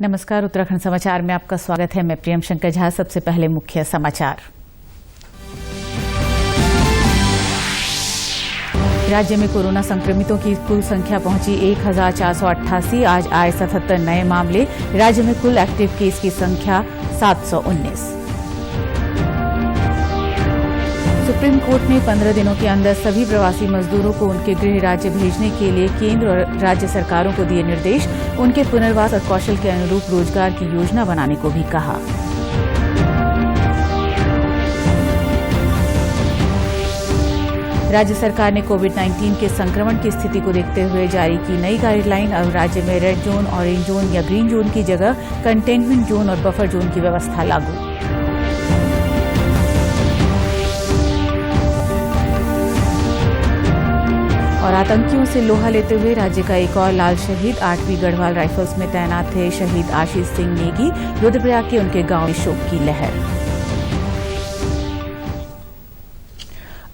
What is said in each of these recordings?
नमस्कार। उत्तराखंड समाचार में आपका स्वागत है। मैं प्रियम शंकर झा। सबसे पहले मुख्य समाचार। राज्य में कोरोना संक्रमितों की कुल संख्या पहुंची 1488। आज आए 77 नए मामले। राज्य में कुल एक्टिव केस की संख्या 719। सुप्रीम कोर्ट ने 15 दिनों के अंदर सभी प्रवासी मजदूरों को उनके गृह राज्य भेजने के लिए केंद्र और राज्य सरकारों को दिए निर्देश। उनके पुनर्वास और कौशल के अनुरूप रोजगार की योजना बनाने को भी कहा। राज्य सरकार ने कोविड-19 के संक्रमण की स्थिति को देखते हुए जारी की नई गाइडलाइन। अब राज्य में रेड जोन, ऑरेंज जोन या ग्रीन जोन की जगह कंटेनमेंट जोन और बफर जोन की व्यवस्था लागू। और आतंकियों से लोहा लेते हुए राज्य का एक और लाल शहीद। 8वीं गढ़वाल राइफल्स में तैनात थे शहीद आशीष सिंह नेगी। रुद्रप्रयाग के उनके गांव में शोक की लहर।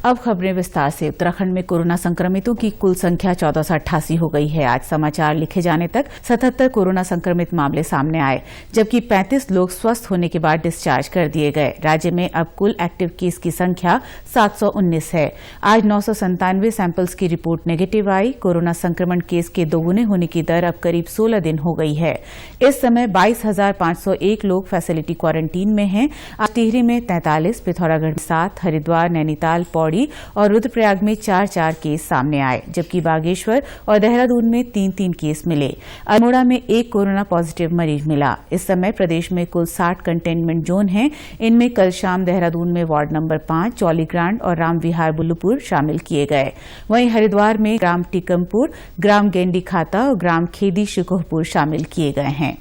अब खबरें विस्तार से। उत्तराखंड में कोरोना संक्रमितों की कुल संख्या 1488 हो गई है। आज समाचार लिखे जाने तक 77 कोरोना संक्रमित मामले सामने आए, जबकि 35 लोग स्वस्थ होने के बाद डिस्चार्ज कर दिए गए। राज्य में अब कुल एक्टिव केस की संख्या 719 है। आज 997 सैंपल्स की रिपोर्ट नेगेटिव आई। कोरोना संक्रमण केस के दोगुने होने की दर अब करीब 16 दिन हो गई है। इस समय 22,501 लोग फैसिलिटी क्वारंटीन में हैं। आज टिहरी में 43, पिथौरागढ़ 7, हरिद्वार, नैनीताल, पौड़ी और रुद्रप्रयाग में 4-4 केस सामने आए, जबकि बागेश्वर और देहरादून में 3-3 केस मिले। अल्मोड़ा में एक कोरोना पॉजिटिव मरीज मिला। इस समय प्रदेश में कुल 60 कंटेनमेंट जोन हैं। इनमें कल शाम देहरादून में वार्ड नंबर 5, जौलीग्रांट और राम विहार बुल्लुपुर शामिल किए गए। वहीं हरिद्वार में ग्राम टीकमपुर, ग्राम गेंडी खाता और ग्राम खेदी शिकोहपुर शामिल किए गए हैं।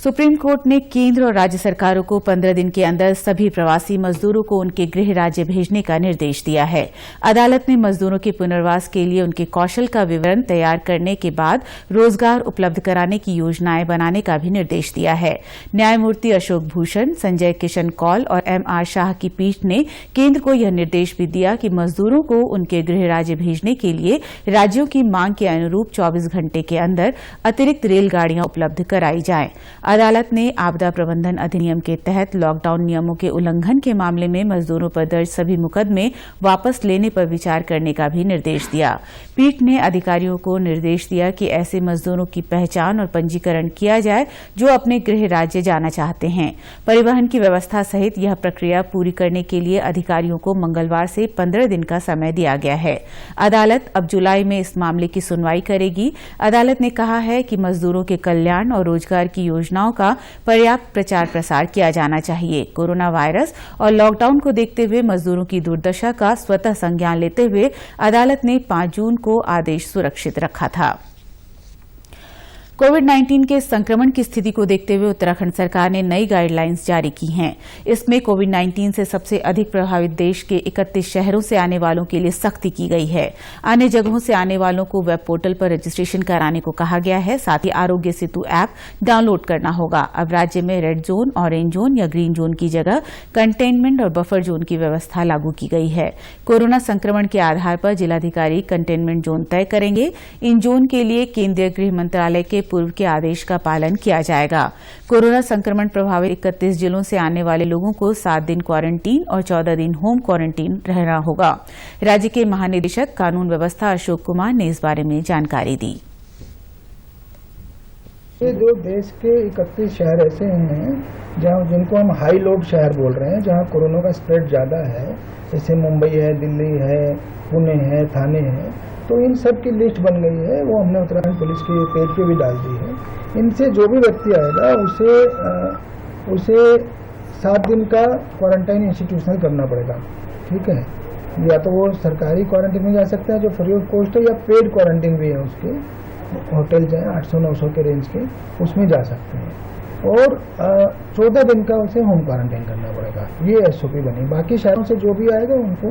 सुप्रीम कोर्ट ने केंद्र और राज्य सरकारों को 15 दिन के अंदर सभी प्रवासी मजदूरों को उनके गृह राज्य भेजने का निर्देश दिया है। अदालत ने मजदूरों के पुनर्वास के लिए उनके कौशल का विवरण तैयार करने के बाद रोजगार उपलब्ध कराने की योजनाएं बनाने का भी निर्देश दिया है। न्यायमूर्ति अशोक भूषण, संजय किशन कौल और एमआर शाह की पीठ ने केंद्र को यह निर्देश भी दिया कि मजदूरों को उनके गृह राज्य भेजने के लिए राज्यों की मांग के अनुरूप 24 घंटे के अंदर अतिरिक्त रेलगाड़ियां उपलब्ध कराई जाएं। अदालत ने आपदा प्रबंधन अधिनियम के तहत लॉकडाउन नियमों के उल्लंघन के मामले में मजदूरों पर दर्ज सभी मुकदमे वापस लेने पर विचार करने का भी निर्देश दिया। पीठ ने अधिकारियों को निर्देश दिया कि ऐसे मजदूरों की पहचान और पंजीकरण किया जाए जो अपने गृह राज्य जाना चाहते हैं। परिवहन की व्यवस्था सहित यह प्रक्रिया पूरी करने के लिए अधिकारियों को मंगलवार से 15 दिन का समय दिया गया है। अदालत अब जुलाई में इस मामले की सुनवाई करेगी। अदालत ने कहा है कि मजदूरों के कल्याण और रोजगार की योजनाओं का पर्याप्त प्रचार प्रसार किया जाना चाहिए। कोरोना वायरस और लॉकडाउन को देखते हुए मजदूरों की दुर्दशा का स्वतः संज्ञान लेते हुए अदालत ने 5 जून को आदेश सुरक्षित रखा था। कोविड-19 के संक्रमण की स्थिति को देखते हुए उत्तराखंड सरकार ने नई गाइडलाइंस जारी की हैं। इसमें कोविड-19 से सबसे अधिक प्रभावित देश के 31 शहरों से आने वालों के लिए सख्ती की गई है। अन्य जगहों से आने वालों को वेब पोर्टल पर रजिस्ट्रेशन कराने को कहा गया है। साथ ही आरोग्य सेतु ऐप डाउनलोड करना होगा। अब राज्य में रेड जोन, ऑरेंज जोन या ग्रीन जोन की जगह कंटेनमेंट और बफर जोन की व्यवस्था लागू की गई है। कोरोना संक्रमण के आधार पर जिलाधिकारी कंटेनमेंट जोन तय करेंगे। इन जोन के लिए केंद्रीय गृह मंत्रालय के पूर्व के आदेश का पालन किया जाएगा। कोरोना संक्रमण प्रभावित 31 जिलों से आने वाले लोगों को 7 दिन क्वारंटीन और 14 दिन होम क्वारंटीन रहना होगा। राज्य के महानिदेशक कानून व्यवस्था अशोक कुमार ने इस बारे में जानकारी दी। ये जो देश के 31 शहर ऐसे हैं जहां जिनको हम हाई लोड शहर बोल रहे हैं, जहां कोरोना का स्प्रेड ज्यादा है, जैसे मुंबई है, दिल्ली है, पुणे है, थाने है, तो इन सब की लिस्ट बन गई है। वो हमने उत्तराखंड पुलिस के पेज पे भी डाल दी है। इनसे जो भी व्यक्ति आएगा उसे 7 दिन का क्वारंटाइन इंस्टीट्यूशनल करना पड़ेगा। ठीक है, या तो वो सरकारी क्वारंटीन में जा सकता है जो फ्री ऑफ कॉस्ट है, या पेड क्वारंटीन भी है, उसके होटल जाए 800-900 के रेंज के, उसमें जा सकते हैं। और 14 दिन का उसे होम क्वारंटाइन करना पड़ेगा। ये एसओपी बनी। बाकी शहरों से जो भी आएगा उनको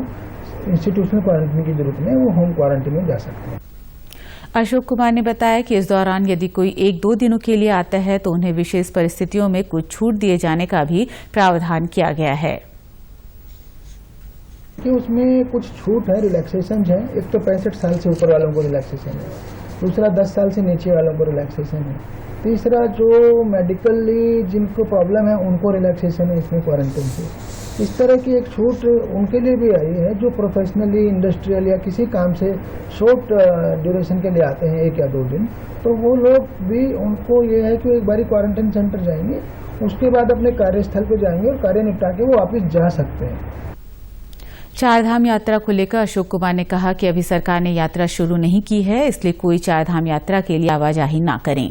इंस्टीट्यूशनल क्वारंटीन की जरूरत नहीं, वो होम क्वारंटीन में जा सकते हैं। अशोक कुमार ने बताया कि इस दौरान यदि कोई 1-2 दिनों के लिए आता है तो उन्हें विशेष परिस्थितियों में कुछ छूट दिए जाने का भी प्रावधान किया गया है। कि उसमें कुछ छूट है, रिलैक्सेशन है। एक तो 65 साल से ऊपर वालों को रिलैक्सेशन है, दूसरा 10 साल से नीचे वालों को रिलैक्सेशन है, तीसरा जो मेडिकली जिनको प्रॉब्लम है उनको रिलैक्सेशन है इसमें क्वारंटाइन से। इस तरह की एक छूट उनके लिए भी आई है जो प्रोफेशनली इंडस्ट्रियल या किसी काम से शॉर्ट ड्यूरेशन के लिए आते हैं 1 या 2 दिन, तो वो लोग भी उनको ये है कि एक बारी क्वारंटाइन सेंटर जाएंगे, उसके बाद अपने कार्यस्थल पे जाएंगे और कार्य निपटा के वो वापस जा सकते हैं। चारधाम यात्रा को लेकर अशोक कुमार ने कहा कि अभी सरकार ने यात्रा शुरू नहीं की है, इसलिए कोई चारधाम यात्रा के लिए आवाजाही न करें।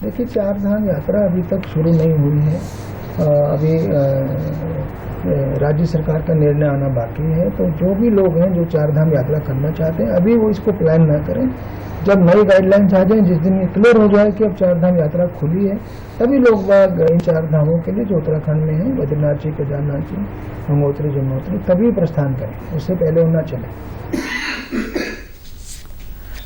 देखिए, चारधाम यात्रा अभी तक शुरू नहीं हुई है, अभी राज्य सरकार का निर्णय आना बाकी है। तो जो भी लोग हैं जो चारधाम यात्रा करना चाहते हैं अभी वो इसको प्लान न करें। जब नई गाइडलाइंस आ जाए, जिस दिन ये क्लियर हो जाए कि अब चारधाम यात्रा खुली है, तभी लोग इन चार धामों के लिए जो उत्तराखंड में है, बद्रीनाथ जी, केदारनाथ जी, गंगोत्री, यमुनोत्री, तभी प्रस्थान करें, उससे पहले वो न चले।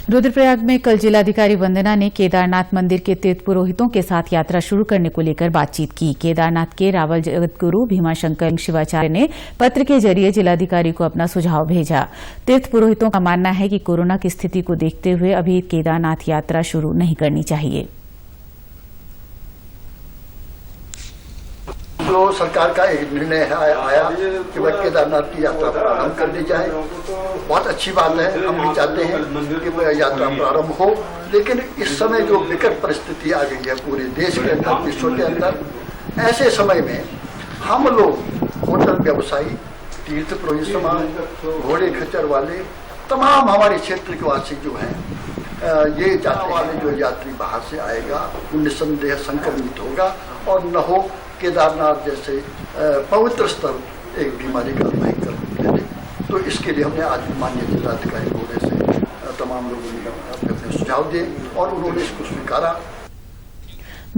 रुद्रप्रयाग में कल जिलाधिकारी वंदना ने केदारनाथ मंदिर के तीर्थ पुरोहितों के साथ यात्रा शुरू करने को लेकर बातचीत की। केदारनाथ के रावल जगतगुरु भीमाशंकर शिवाचार्य ने पत्र के जरिए जिलाधिकारी को अपना सुझाव भेजा। तीर्थ पुरोहितों का मानना है कि कोरोना की स्थिति को देखते हुए अभी केदारनाथ यात्रा शुरू नहीं करनी चाहिए। जो सरकार का एक निर्णय आया कि वह केदारनाथ की यात्रा प्रारंभ कर दी जाए, बहुत अच्छी बात है। हम भी चाहते हैं कि वह यात्रा प्रारंभ हो, लेकिन इस समय जो विकट परिस्थिति आ गई है पूरे देश के अंदर, विश्व के अंदर, ऐसे समय में हम लोग होटल व्यवसायी, तीर्थ पुरोहित समाज, घोड़े खच्चर वाले, तमाम हमारे क्षेत्र के वासी जो हैं, ये चाहते हैं जो यात्री बाहर से आएगा वो निसंदेह संक्रमित होगा और न हो केदारनाथ जैसे पवित्र स्थल एक बीमारी का भयंकर रूप ले ले। तो इसके लिए हमने आज माननीय जिलाधिकारी महोदय से तमाम लोगों ने अपने सुझाव दिए और उन्होंने इसको स्वीकारा।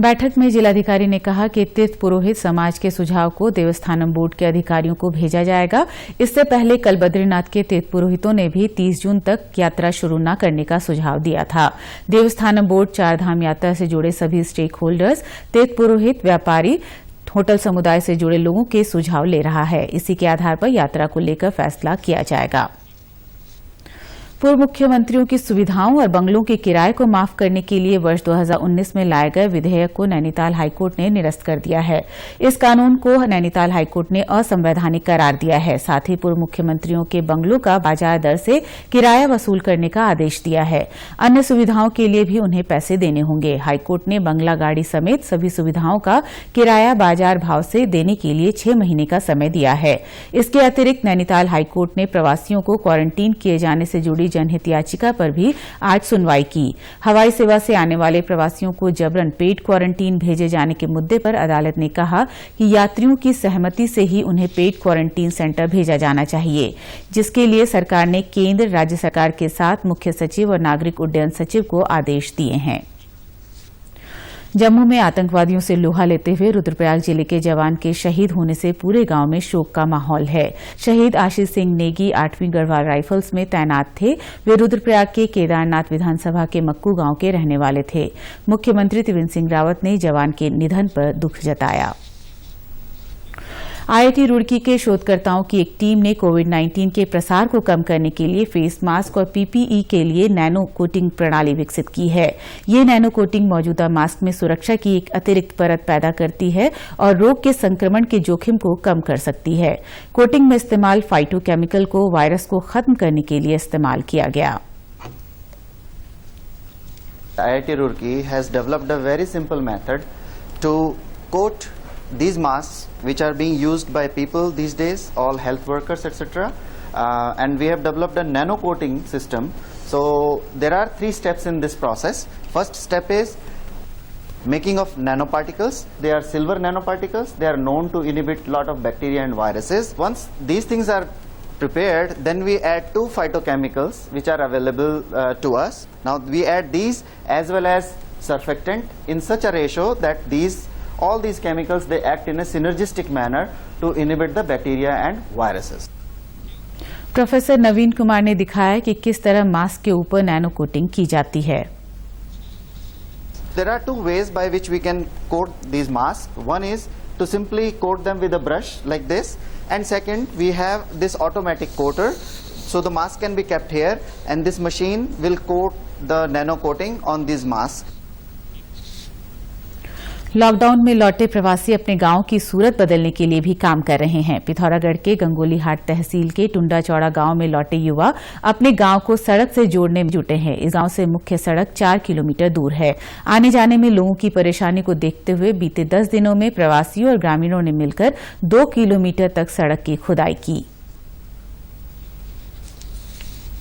बैठक में जिलाधिकारी ने कहा कि तीर्थ पुरोहित समाज के सुझाव को देवस्थानम बोर्ड के अधिकारियों को भेजा जाएगा। इससे पहले कल बद्रीनाथ के तीर्थ पुरोहितों ने भी 30 जून तक यात्रा शुरू न करने का सुझाव दिया था। देवस्थानम बोर्ड चारधाम यात्रा से जुड़े सभी स्टेक होल्डर्स, तीर्थ पुरोहित, व्यापारी, होटल समुदाय से जुड़े लोगों के सुझाव ले रहा है। इसी के आधार पर यात्रा को लेकर फैसला किया जाएगा। पूर्व मुख्यमंत्रियों की सुविधाओं और बंगलों के किराए को माफ करने के लिए वर्ष 2019 में लाए गए विधेयक को नैनीताल हाईकोर्ट ने निरस्त कर दिया है। इस कानून को नैनीताल हाईकोर्ट ने असंवैधानिक करार दिया है। साथ ही पूर्व मुख्यमंत्रियों के बंगलों का बाजार दर से किराया वसूल करने का आदेश दिया है। अन्य सुविधाओं के लिए भी उन्हें पैसे देने होंगे। हाईकोर्ट ने बंगला गाड़ी समेत सभी सुविधाओं का किराया बाजार भाव से देने के लिए 6 महीने का समय दिया है। इसके अतिरिक्त नैनीताल हाईकोर्ट ने प्रवासियों को क्वारंटीन किए जाने से जुड़ी जनहित याचिका पर भी आज सुनवाई की। हवाई सेवा से आने वाले प्रवासियों को जबरन पेड क्वारंटीन भेजे जाने के मुद्दे पर अदालत ने कहा कि यात्रियों की सहमति से ही उन्हें पेड क्वारंटीन सेंटर भेजा जाना चाहिए, जिसके लिए सरकार ने केंद्र, राज्य सरकार के साथ मुख्य सचिव और नागरिक उड्डयन सचिव को आदेश दिए हैं। जम्मू में आतंकवादियों से लोहा लेते हुए रुद्रप्रयाग जिले के जवान के शहीद होने से पूरे गांव में शोक का माहौल है। शहीद आशीष सिंह नेगी 8वीं गढ़वाल राइफल्स में तैनात थे। वे रुद्रप्रयाग के केदारनाथ विधानसभा के मक्कू गांव के रहने वाले थे। मुख्यमंत्री त्रिवेंद्र सिंह रावत ने जवान के निधन पर दुख जताया। आईआईटी रुड़की के शोधकर्ताओं की एक टीम ने कोविड-19 के प्रसार को कम करने के लिए फेस मास्क और पीपीई के लिए नैनो कोटिंग प्रणाली विकसित की है। ये नैनो कोटिंग मौजूदा मास्क में सुरक्षा की एक अतिरिक्त परत पैदा करती है और रोग के संक्रमण के जोखिम को कम कर सकती है। कोटिंग में इस्तेमाल फाइटोकेमिकल को वायरस को खत्म करने के लिए इस्तेमाल किया गया। IIT Roorkee has developed a very simple method to coat these masks which are being used by people these days, all health workers, etc. And we have developed a nano coating system. So there are 3 steps in this process. First step is making of nanoparticles. They are silver nanoparticles. They are known to inhibit lot of bacteria and viruses. Once these things are prepared, then we add 2 phytochemicals which are available to us. Now we add these as well as surfactant in such a ratio that all these chemicals they act in a synergistic manner to inhibit the bacteria and viruses. Professor Naveen Kumar ने दिखाया कि किस तरह mask के ऊपर nano coating की जाती है। There are 2 ways by which we can coat these masks. One is to simply coat them with a brush like this, and second we have this automatic coater. So the mask can be kept here and this machine will coat the nano coating on these masks. Lockdown में लौटे प्रवासी अपने गांव की सूरत बदलने के लिए भी काम कर रहे हैं। पिथौरागढ़ के गंगोलीहाट तहसील के टुंडा चौड़ा गांव में लौटे युवा अपने गांव को सड़क से जोड़ने में जुटे हैं। इस गांव से मुख्य सड़क 4 किलोमीटर दूर है। आने जाने में लोगों की परेशानी को देखते हुए बीते 10 दिनों में प्रवासियों और ग्रामीणों ने मिलकर 2 किलोमीटर तक सड़क की खुदाई की।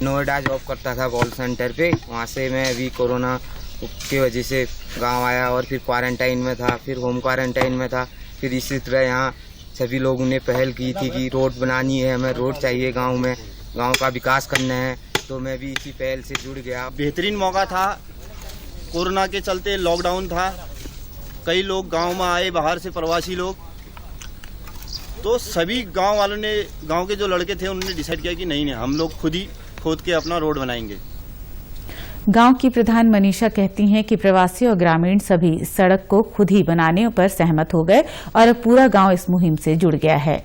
नोएडा जॉब करता था कॉल सेंटर पे, वहाँ से मैं अभी कोरोना की वजह से गांव आया और फिर क्वारंटाइन में था, फिर होम क्वारंटाइन में था। फिर इसी तरह यहाँ सभी लोगों ने पहल की थी कि रोड बनानी है, हमें रोड चाहिए गांव में, गांव का विकास करना है, तो मैं भी इसी पहल से जुड़ गया। बेहतरीन मौका था, कोरोना के चलते लॉकडाउन था, कई लोग गांव में आए बाहर से प्रवासी लोग, तो सभी गांव वालों ने, गांव के जो लड़के थे उन्होंने डिसाइड किया कि नहीं हम लोग खुद ही खोद के अपना रोड बनाएंगे। गांव की प्रधान मनीषा कहती हैं कि प्रवासी और ग्रामीण सभी सड़क को खुद ही बनाने पर सहमत हो गए और अब पूरा गांव इस मुहिम से जुड़ गया है।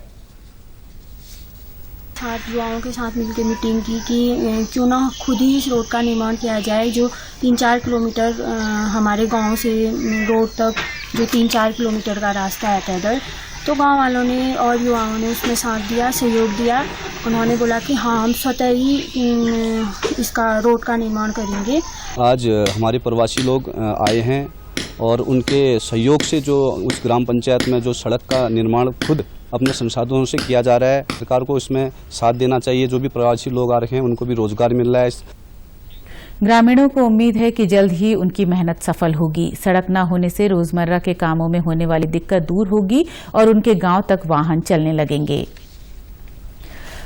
युवाओं के साथ मिलकर मीटिंग की कि क्यों ना खुद ही इस रोड का निर्माण किया जाए, जो 3-4 किलोमीटर हमारे गांव से रोड तक जो 3-4 किलोमीटर का रास्ता है पैदल। तो गांव वालों ने और युवाओं ने उसमें साथ दिया, सहयोग दिया। उन्होंने बोला कि हाँ हम स्वतः ही इसका रोड का निर्माण करेंगे। आज हमारे प्रवासी लोग आए हैं और उनके सहयोग से जो उस ग्राम पंचायत में जो सड़क का निर्माण खुद अपने संसाधनों से किया जा रहा है, सरकार को इसमें साथ देना चाहिए। जो भी प्रवासी लोग आ रहे हैं उनको भी रोजगार मिल रहा है। ग्रामीणों को उम्मीद है कि जल्द ही उनकी मेहनत सफल होगी। सड़क न होने से रोजमर्रा के कामों में होने वाली दिक्कत दूर होगी और उनके गांव तक वाहन चलने लगेंगे।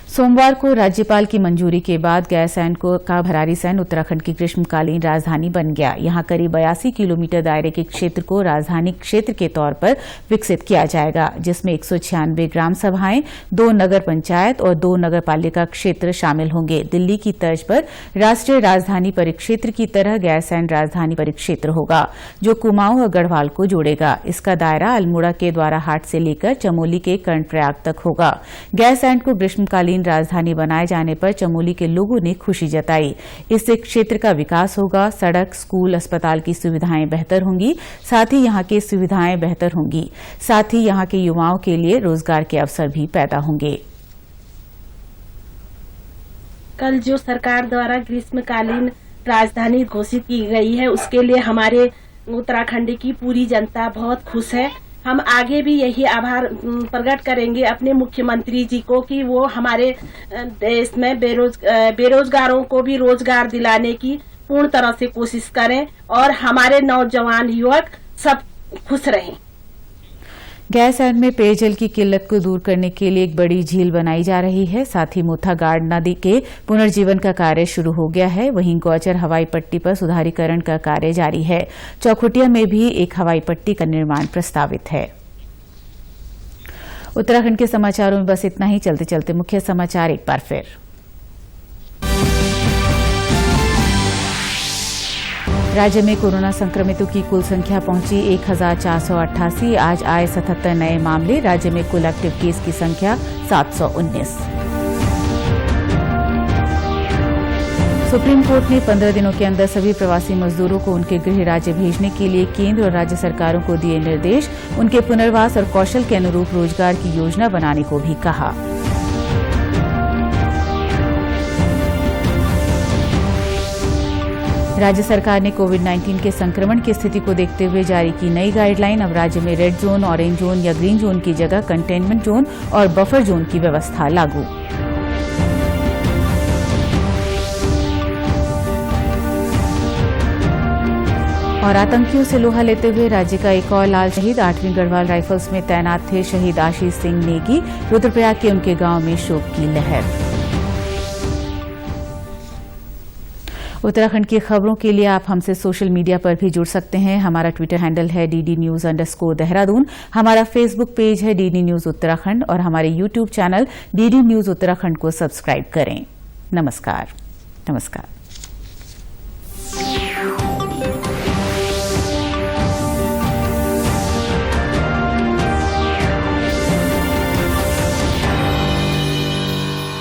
सोमवार को राज्यपाल की मंजूरी के बाद गैरसैंण का भराड़ीसैंण उत्तराखंड की ग्रीष्मकालीन राजधानी बन गया। यहां करीब 82 किलोमीटर दायरे के क्षेत्र को राजधानी क्षेत्र के तौर पर विकसित किया जाएगा, जिसमें 196 ग्राम सभाएं, 2 नगर पंचायत और 2 नगर पालिका क्षेत्र शामिल होंगे। दिल्ली की तर्ज पर राष्ट्रीय राजधानी परिक्षेत्र की तरह गैरसैंण राजधानी परिक्षेत्र होगा, जो कुमाऊं और गढ़वाल को जोड़ेगा। इसका दायरा अल्मोड़ा के द्वाराहाट से लेकर चमोली के कर्णप्रयाग तक होगा। गैरसैंण को ग्रीष्मकालीन राजधानी बनाए जाने पर चमोली के लोगों ने खुशी जताई। इससे क्षेत्र का विकास होगा, सड़क, स्कूल, अस्पताल की सुविधाएं बेहतर होंगी, साथ ही यहां की सुविधाएं बेहतर होंगी, साथ ही यहां के युवाओं के लिए रोजगार के अवसर भी पैदा होंगे। कल जो सरकार द्वारा ग्रीष्मकालीन राजधानी घोषित की गई है, उसके लिए हमारे उत्तराखंड की पूरी जनता बहुत खुश है। हम आगे भी यही आभार प्रकट करेंगे अपने मुख्यमंत्री जी को कि वो हमारे देश में बेरोजगारों को भी रोजगार दिलाने की पूर्ण तरह से कोशिश करें और हमारे नौजवान युवक सब खुश रहें। गैरसैंण में पेयजल की किल्लत को दूर करने के लिए एक बड़ी झील बनाई जा रही है। साथ ही मोथागाड़ नदी के पुनर्जीवन का कार्य शुरू हो गया है। वहीं गौचर हवाई पट्टी पर सुधारीकरण का कार्य जारी है। चौखुटिया में भी एक हवाई पट्टी का निर्माण प्रस्तावित है। उत्तराखंड के समाचारों में बस इतना ही। चलते चलते मुख्य समाचार एक बार फिर। राज्य में कोरोना संक्रमितों की कुल संख्या पहुंची 1488। आज आए 77 नए मामले। राज्य में कुल एक्टिव केस की संख्या 719। सुप्रीम कोर्ट ने 15 दिनों के अंदर सभी प्रवासी मजदूरों को उनके गृह राज्य भेजने के लिए केंद्र और राज्य सरकारों को दिए निर्देश। उनके पुनर्वास और कौशल के अनुरूप रोजगार की योजना बनाने को भी कहा। राज्य सरकार ने कोविड-19 के संक्रमण की स्थिति को देखते हुए जारी की नई गाइडलाइन। अब राज्य में रेड जोन, ऑरेंज जोन या ग्रीन जोन की जगह कंटेनमेंट जोन और बफर जोन की व्यवस्था लागू। और आतंकियों से लोहा लेते हुए राज्य का एक और लाल शहीद। 8वीं गढ़वाल राइफल्स में तैनात थे शहीद आशीष सिंह नेगी। रुद्रप्रयाग के उनके गांव में शोक की लहर। उत्तराखंड की खबरों के लिए आप हमसे सोशल मीडिया पर भी जुड़ सकते हैं। हमारा ट्विटर हैंडल है DD News_देहरादून। हमारा फेसबुक पेज है DD News उत्तराखंड और हमारे YouTube channel DD News Uttarakhand को सब्सक्राइब करें। नमस्कार।